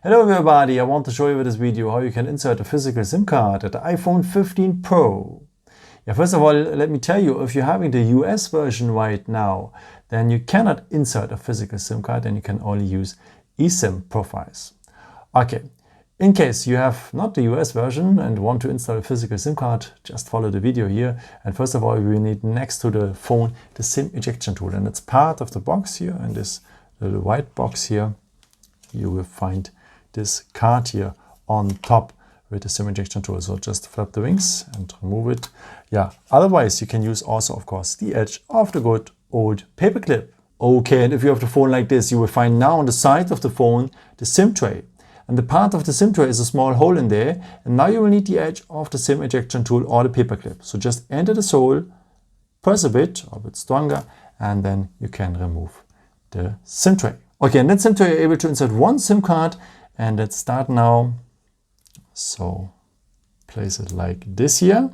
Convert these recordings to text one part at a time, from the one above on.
Hello everybody, I want to show you with this video how you can insert a physical SIM card at the iPhone 15 Pro. Yeah, first of all, let me tell you, if you're having the US version right now, then you cannot insert a physical SIM card and you can only use eSIM profiles. Okay, in case you have not the US version and want to install a physical SIM card, just follow the video here. And first of all, we need next to the phone the SIM ejection tool, and it's part of the box here, in this little white box here. You will find this card here on top with the SIM ejection tool. So just flap the wings and remove it. Yeah, otherwise you can use also, of course, the edge of the good old paper clip. Okay, and if you have the phone like this, you will find now on the side of the phone the SIM tray. And the part of the SIM tray is a small hole in there. And now you will need the edge of the SIM ejection tool or the paper clip. So just enter the hole, press a bit stronger, and then you can remove the SIM tray. Okay, and that SIM tray you're able to insert one SIM card. And let's start now. So place it like this here.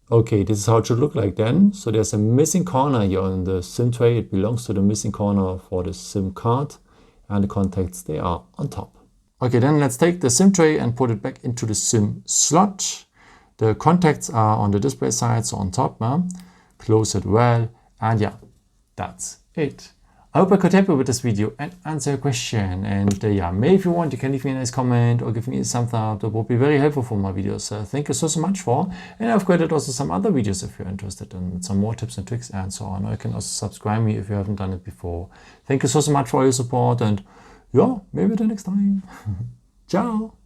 Okay, this is how it should look like then. So there's a missing corner here on the SIM tray. It belongs to the missing corner for the SIM card, and the contacts, they are on top. Okay, then let's take the SIM tray and put it back into the SIM slot. The contacts are on the display side, so on top. Close it well, and yeah, that's it. I hope I could help you with this video and answer your question. And yeah, maybe if you want, you can leave me a nice comment or give me a thumbs up. That would be very helpful for my videos. Thank you so much for. And I've created also some other videos if you're interested in some more tips and tricks and so on. Or you can also subscribe me if you haven't done it before. Thank you so much for all your support, and yeah, maybe the next time. Ciao.